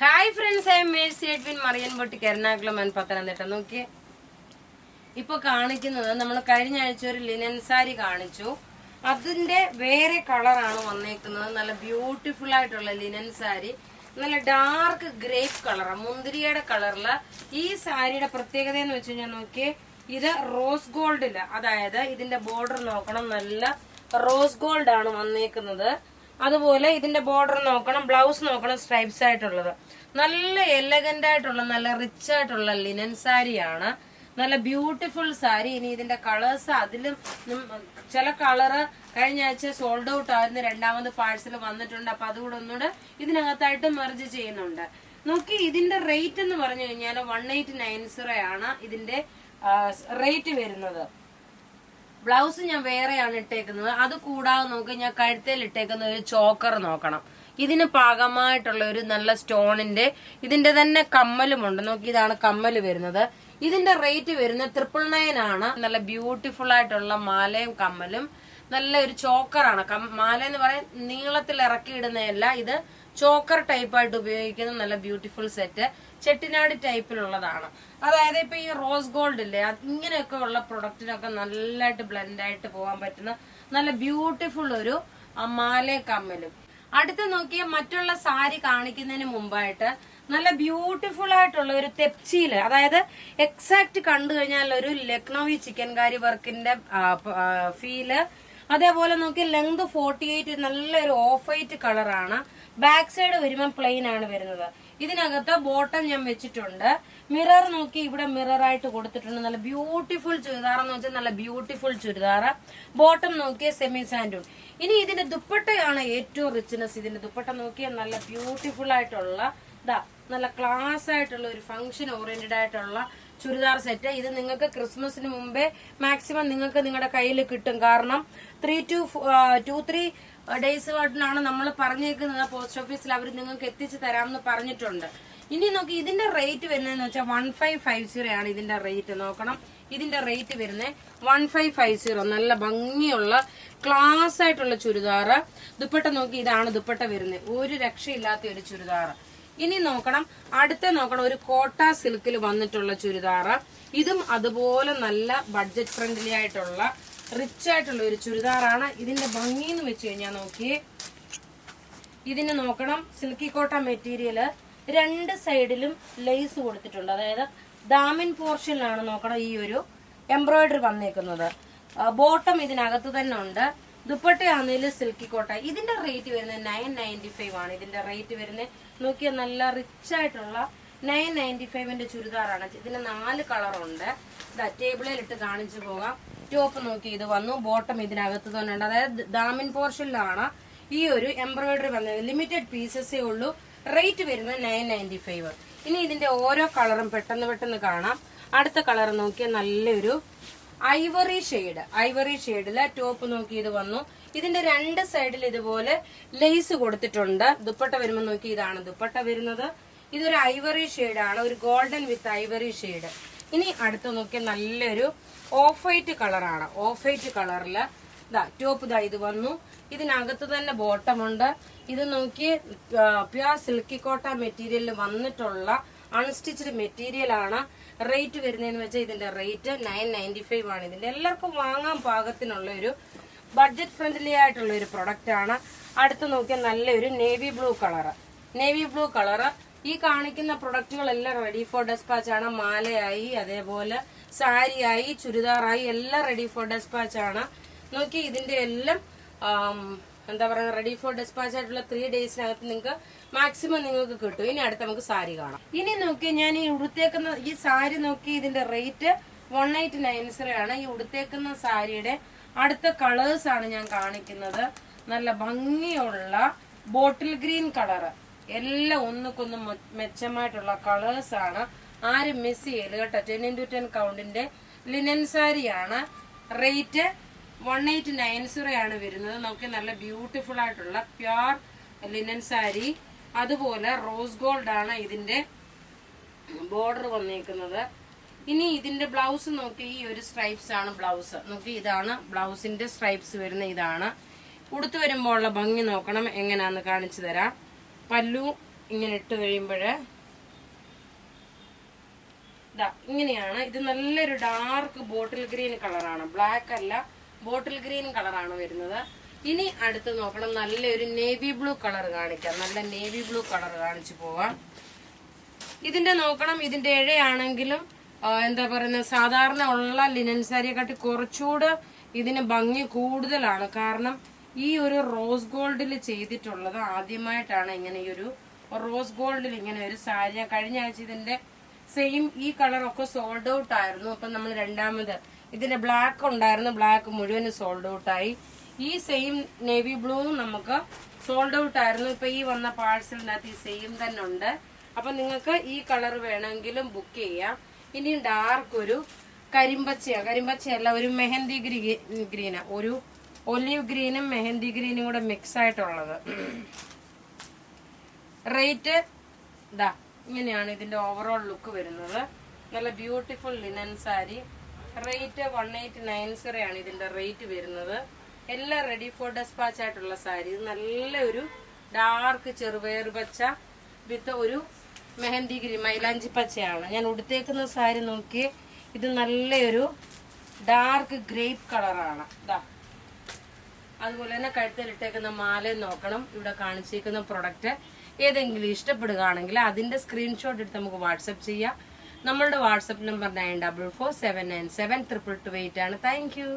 Hi friends, I am Mercy Edwin മറിയൻപൊട്ടിക്ക് Ernakulam and Pathanamthitta. നോക്കിയേ, ഇപ്പൊ കാണിക്കുന്നത് നമ്മൾ കഴിഞ്ഞ ആഴ്ച ഒരു ലിനൻ സാരി കാണിച്ചു. അതിന്റെ വേറെ കളറാണ് വന്നേക്കുന്നത്. നല്ല ബ്യൂട്ടിഫുൾ ആയിട്ടുള്ള ലിനൻ സാരി, നല്ല ഡാർക്ക് ഗ്രേപ്പ് കളർ, മുന്തിരിയുടെ കളറില്. ഈ സാരിയുടെ പ്രത്യേകത എന്ന് വെച്ച് കഴിഞ്ഞാൽ നോക്കിയേ, ഇത് റോസ് ഗോൾഡില്, അതായത് ഇതിന്റെ ബോർഡർ നോക്കണം, നല്ല റോസ് ഗോൾഡ് ആണ് വന്നേക്കുന്നത്. അതുപോലെ ഇതിന്റെ ബോർഡർ നോക്കണം, ബ്ലൗസ് നോക്കണം, സ്ട്രൈപ്സ് ആയിട്ടുള്ളത്. നല്ല എലഗന്റ് ആയിട്ടുള്ള നല്ല റിച്ച് ആയിട്ടുള്ള ലിനൻ സാരിയാണ്. നല്ല ബ്യൂട്ടിഫുൾ സാരി. ഇനി ഇതിന്റെ കളേഴ്സ്, അതിലും ചില കളറ് കഴിഞ്ഞ ആഴ്ച സോൾഡ് ഔട്ട് ആയിരുന്നു, രണ്ടാമത് പാഴ്സൽ വന്നിട്ടുണ്ട്. അപ്പൊ അതുകൂടെ ഒന്നുകൂടെ ഇതിനകത്തായിട്ട് മെർജ് ചെയ്യുന്നുണ്ട്. നോക്കി, ഇതിന്റെ റേറ്റ് എന്ന് പറഞ്ഞു കഴിഞ്ഞാൽ 1890 ആണ് ഇതിന്റെ റേറ്റ് വരുന്നത്. ബ്ലൗസ് ഞാൻ വേറെയാണ് ഇട്ടേക്കുന്നത്. അത് കൂടാതെ നോക്കി, ഞാൻ കഴുത്തേൽ ഇട്ടേക്കുന്ന ഒരു ചോക്കർ നോക്കണം. ഇതിന് പാകമായിട്ടുള്ള ഒരു നല്ല സ്റ്റോണിന്റെ ഇതിന്റെ തന്നെ കമ്മലുമുണ്ട്. നോക്കി, ഇതാണ് കമ്മല് വരുന്നത്. ഇതിന്റെ റേറ്റ് വരുന്നത് 999 ആണ്. നല്ല ബ്യൂട്ടിഫുൾ ആയിട്ടുള്ള മാലയും കമ്മലും, നല്ല ഒരു ചോക്കറാണ്. മാല എന്ന് പറയാൻ നീളത്തിൽ ഇറക്കിയിടുന്നതല്ല, ഇത് ചോക്കർ ടൈപ്പായിട്ട് ഉപയോഗിക്കുന്ന നല്ല ബ്യൂട്ടിഫുൾ സെറ്റ്, ചെട്ടിനാട് ടൈപ്പിലുള്ളതാണ്. അതായത് ഇപ്പൊ ഈ റോസ് ഗോൾഡ് ഇല്ലേ, ഇങ്ങനെയൊക്കെ ഉള്ള പ്രൊഡക്റ്റിനൊക്കെ നല്ലതായിട്ട് ബ്ലെൻഡ് ആയിട്ട് പോകാൻ പറ്റുന്ന നല്ല ബ്യൂട്ടിഫുൾ ഒരു മാലയും കമ്മലും. അടുത്ത് നോക്കിയ മറ്റുള്ള സാരി കാണിക്കുന്നതിന് മുമ്പായിട്ട് നല്ല ബ്യൂട്ടിഫുൾ ആയിട്ടുള്ള ഒരു തെപ്ചിയില്, അതായത് എക്സാക്ട് കണ്ടു കഴിഞ്ഞാൽ ഒരു ലക്നൌവി ചിക്കൻകാരി വർക്കിന്റെ ഫീല്. അതേപോലെ നോക്കി, ലെങ്ത് 48, നല്ലൊരു ഓഫ് വൈറ്റ് കളറാണ്. ബാക്ക് സൈഡ് വരുമ്പോൾ പ്ലെയിൻ ആണ് വരുന്നത്. ഇതിനകത്ത് ബോട്ടം ഞാൻ വെച്ചിട്ടുണ്ട്. മിറർ നോക്കി, ഇവിടെ മിറർ ആയിട്ട് കൊടുത്തിട്ടുണ്ട്. നല്ല ബ്യൂട്ടിഫുൾ ചുരിദാർ എന്ന് വെച്ചാൽ നല്ല ബ്യൂട്ടിഫുൾ ചുരിദാർ. ബോട്ടം നോക്കിയ സെമി സാൻഡൂൺ. ഇനി ഇതിന്റെ ദുപ്പട്ടയാണ് ഏറ്റവും റിച്ച്നെസ്. ഇതിന്റെ ദുപ്പട്ട നോക്കിയാൽ നല്ല ബ്യൂട്ടിഫുൾ ആയിട്ടുള്ള നല്ല ക്ലാസ് ആയിട്ടുള്ള ഒരു ഫംഗ്ഷൻ ഓറിയന്റഡ് ആയിട്ടുള്ള ചുരിദാർ സെറ്റ്. ഇത് നിങ്ങൾക്ക് ക്രിസ്മസിന് മുമ്പേ മാക്സിമം നിങ്ങൾക്ക് നിങ്ങളുടെ കയ്യിൽ കിട്ടും. കാരണം 3 to 2-3 ഡേയ്സ് ആയിട്ടാണ് നമ്മൾ പറഞ്ഞേക്കുന്നത്. പോസ്റ്റ് ഓഫീസിൽ അവർ നിങ്ങൾക്ക് എത്തിച്ചു തരാമെന്ന് പറഞ്ഞിട്ടുണ്ട്. ഇനി നോക്കി, ഇതിന്റെ റേറ്റ് വരുന്നതെന്ന് വെച്ചാൽ 1550 ആണ് ഇതിന്റെ റേറ്റ്. നോക്കണം, ഇതിന്റെ റേറ്റ് വരുന്നത് 1550. നല്ല ഭംഗിയുള്ള ക്ലാസ് ആയിട്ടുള്ള ചുരിദാറ്. ദുപ്പട്ട നോക്കി, ഇതാണ് ദുപ്പട്ട വരുന്നത്. ഒരു രക്ഷയില്ലാത്ത ഒരു ചുരിദാറ്. ഇനി നോക്കണം, അടുത്ത നോക്കണം, ഒരു കോട്ട സിൽക്കിൽ വന്നിട്ടുള്ള ചുരിദാറ്. ഇതും അതുപോലെ നല്ല ബഡ്ജറ്റ് ഫ്രണ്ട്ലി ആയിട്ടുള്ള റിച്ച് ആയിട്ടുള്ള ഒരു ചുരിദാറാണ്. ഇതിന്റെ ഭംഗി എന്ന് വെച്ച് കഴിഞ്ഞാൽ നോക്കിയേ, ഇതിന് നോക്കണം, സിൽക്കി കോട്ട മെറ്റീരിയല്, രണ്ട് സൈഡിലും ലേസ് കൊടുത്തിട്ടുണ്ട്. അതായത് ദാമിൻ പോർഷനിലാണ് നോക്കണം ഈ ഒരു എംബ്രോയിഡറി വന്നേക്കുന്നത്. ബോട്ടം ഇതിനകത്ത് തന്നെ ഉണ്ട്. ദുപ്പട്ടയാണെങ്കിലും സിൽക്കി കോട്ട. ഇതിന്റെ റേറ്റ് വരുന്നത് 995 ആണ്. ഇതിന്റെ റേറ്റ് വരുന്നത് നോക്കിയാൽ നല്ല റിച്ച് ആയിട്ടുള്ള 995ന്റെ ചുരിദാറാണ്. ഇതിന് 4 കളറുണ്ട്. ടേബിളിൽ ഇട്ട് കാണിച്ചു പോകാം. ടോപ്പ് നോക്കി, ഇത് വന്നു. ബോട്ടം ഇതിനകത്ത് തന്നെ ഉണ്ട്. അതായത് ദാമിൻ പോർഷനിലാണ് ഈ ഒരു എംബ്രോയിഡറി വന്നത്. ലിമിറ്റഡ് പീസസേ ഉള്ളൂ. റേറ്റ് വരുന്നത് 995. ഇനി ഇതിന്റെ ഓരോ കളറും പെട്ടെന്ന് കാണാം. അടുത്ത കളർ നോക്കിയാൽ നല്ലൊരു ഐവറി ഷെയ്ഡില് ടോപ്പ് നോക്കി ഇത് വന്നു. ഇതിന്റെ രണ്ട് സൈഡിൽ ഇതുപോലെ ലേസ് കൊടുത്തിട്ടുണ്ട്. ദുപ്പട്ട വരുമ്പോൾ നോക്കി, ഇതാണ് ദുപ്പട്ട വരുന്നത്. ഇതൊരു ഐവറി ഷെയ്ഡാണ്, ഒരു ഗോൾഡൻ വിത്ത് ഐവറി ഷെയ്ഡ്. ഇനി അടുത്ത് നോക്കിയാൽ നല്ലൊരു ഓഫ് വൈറ്റ് കളറാണ്. ഓഫ് വൈറ്റ് കളറില് ടോപ്പ് ഇത് വന്നു. ഇതിനകത്ത് തന്നെ ബോട്ടമുണ്ട്. ഇത് നോക്കി, പ്യുർ സിൽക്കി കോട്ട മെറ്റീരിയലിൽ വന്നിട്ടുള്ള അൺസ്റ്റിച്ച്ഡ് മെറ്റീരിയൽ ആണ്. റേറ്റ് വരുന്നതെന്ന് വെച്ചാൽ ഇതിന്റെ റേറ്റ് 995 ആണ്. ഇതിന്റെ എല്ലാവർക്കും വാങ്ങാൻ പാകത്തിനുള്ള ഒരു ബഡ്ജറ്റ് ഫ്രണ്ട്ലി ആയിട്ടുള്ള ഒരു പ്രൊഡക്റ്റ് ആണ്. അടുത്ത് നോക്കിയാൽ നല്ലൊരു നേവി ബ്ലൂ കളറ്. ഈ കാണിക്കുന്ന പ്രൊഡക്റ്റുകളെല്ലാം റെഡി ഫോർ ഡെസ്പാച്ച് ആണ്. മാലയായി, അതേപോലെ സാരിയായി, ചുരിദാറായി എല്ലാം റെഡി ഫോർ ഡെസ്പാച്ച് ആണ്. നോക്കി, ഇതിന്റെ എല്ലാം എന്താ പറയുക, റെഡി ഫോർ ഡെസ്പാച്ച് ആയിട്ടുള്ള 3 ഡേയ്സിനകത്ത് നിങ്ങൾക്ക് മാക്സിമം നിങ്ങൾക്ക് കിട്ടും. ഇനി അടുത്ത് നമുക്ക് സാരി കാണാം. ഇനി നോക്കി, ഞാൻ ഈ ഉടുത്തേക്കുന്ന ഈ സാരി നോക്കി, ഇതിന്റെ റേറ്റ് 1890 ആണ്. ഈ ഉടുത്തേക്കുന്ന സാരിയുടെ അടുത്ത കളേഴ്സ് ആണ് ഞാൻ കാണിക്കുന്നത്. നല്ല ഭംഗിയുള്ള ബോട്ടിൽ ഗ്രീൻ കളറ്. എല്ലാം ഒന്നുക്കൊന്നും മെച്ചമായിട്ടുള്ള കളേഴ്സ് ആണ്. ആരും മിസ് ചെയ്യല് കേട്ടോ. 10x10 കൗണ്ടിന്റെ ലിനൻ സാരിയാണ്. റേറ്റ് 1890 ആണ് വരുന്നത്. നമുക്ക് നല്ല ബ്യൂട്ടിഫുൾ ആയിട്ടുള്ള പ്യുർ ലിനൻ സാരി. അതുപോലെ റോസ് ഗോൾഡ് ആണ് ഇതിന്റെ ബോർഡർ വന്നേക്കുന്നത്. ഇനി ഇതിന്റെ ബ്ലൗസ് നോക്കി, ഈ ഒരു സ്ട്രൈപ്സ് ആണ് ബ്ലൗസ്. നോക്കി, ഇതാണ് ബ്ലൗസിന്റെ സ്ട്രൈപ്സ് വരുന്ന. ഇതാണ് ഉടുത്തു വരുമ്പോൾ ഉള്ള ഭംഗി നോക്കണം. എങ്ങനെയാന്ന് കാണിച്ചു തരാം. പല്ലു ഇങ്ങനെ ഇട്ട് കഴിയുമ്പോഴ് ഇങ്ങനെയാണ്. ഇത് നല്ലൊരു ഡാർക്ക് ബോട്ടിൽ ഗ്രീൻ കളറാണ്, ബ്ലാക്ക് അല്ല, ബോട്ടിൽ ഗ്രീൻ കളറാണ് വരുന്നത്. ഇനി അടുത്ത് നോക്കണം, നല്ലൊരു നേവി ബ്ലൂ കളർ കാണിക്കാം. നല്ല നേവി ബ്ലൂ കളർ കാണിച്ചു പോവാം. ഇതിന്റെ നോക്കണം, ഇതിന്റെ ഇഴയാണെങ്കിലും എന്താ പറയുന്നത്, സാധാരണ ഉള്ള ലിനൻ സാരിയെക്കാട്ടി കുറച്ചുകൂടെ ഇതിന് ഭംഗി കൂടുതലാണ്. കാരണം ഈ ഒരു റോസ് ഗോൾഡിൽ ചെയ്തിട്ടുള്ളത് ആദ്യമായിട്ടാണ്. ഇങ്ങനെ ഈ ഒരു റോസ് ഗോൾഡിൽ ഇങ്ങനെ ഒരു സാരി, ഞാൻ കഴിഞ്ഞ ആഴ്ച ഇതിന്റെ സെയിം ഈ കളറൊക്കെ സോൾഡ് ഔട്ട് ആയിരുന്നു. അപ്പൊ നമ്മൾ രണ്ടാമത് ഇതിന്റെ ബ്ലാക്ക് ഉണ്ടായിരുന്നു, ബ്ലാക്ക് മുഴുവനും സോൾഡ് ഔട്ട് ആയി. ഈ സെയിം നേവി ബ്ലൂ നമുക്ക് സോൾഡ് ഔട്ട് ആയിരുന്നു. ഇപ്പൊ ഈ വന്ന പാഴ്സലിനകത്ത് ഈ സെയിം തന്നെ ഉണ്ട്. അപ്പൊ നിങ്ങൾക്ക് ഈ കളർ വേണമെങ്കിലും ബുക്ക് ചെയ്യാം. ഇനി ഡാർക്ക് ഒരു കരിമ്പച്ചയല്ല, ഒരു മെഹന്തി ഗ്രീന, ഒരു ഒലിവ് ഗ്രീനും മെഹന്തി ഗ്രീനും കൂടെ മിക്സ് ആയിട്ടുള്ളത്. റേറ്റ് ഇങ്ങനെയാണ് ഇതിന്റെ ഓവറോൾ ലുക്ക് വരുന്നത്. നല്ല ബ്യൂട്ടിഫുൾ ലിനൻ സാരി. റേറ്റ് 1890 ആണ് ഇതിന്റെ റേറ്റ് വരുന്നത്. എല്ലാം റെഡി ഫോർ ഡെസ്പാച്ച് ആയിട്ടുള്ള സാരി. ഇത് നല്ലൊരു ഡാർക്ക് ചെറുപയർ പച്ച വിത്ത് ഒരു മെഹന്തി ഗ്രീൻ, മൈലാഞ്ചി പച്ചയാണ്. ഞാൻ ഉടുത്തേക്കുന്ന സാരി നോക്കി, ഇത് നല്ലൊരു ഡാർക്ക് ഗ്രേപ്പ് കളറാണ്. അതുപോലെ തന്നെ കഴുത്തിലിട്ടേക്കുന്ന മാല നോക്കണം. ഇവിടെ കാണിച്ചേക്കുന്ന പ്രൊഡക്റ്റ് ഏതെങ്കിലും ഇഷ്ടപ്പെടുകയാണെങ്കിൽ അതിന്റെ സ്ക്രീൻഷോട്ട് എടുത്ത് നമുക്ക് വാട്സപ്പ് ചെയ്യാം. നമ്മളുടെ വാട്സപ്പ് നമ്പർ 9447972228 ആണ്. Thank you.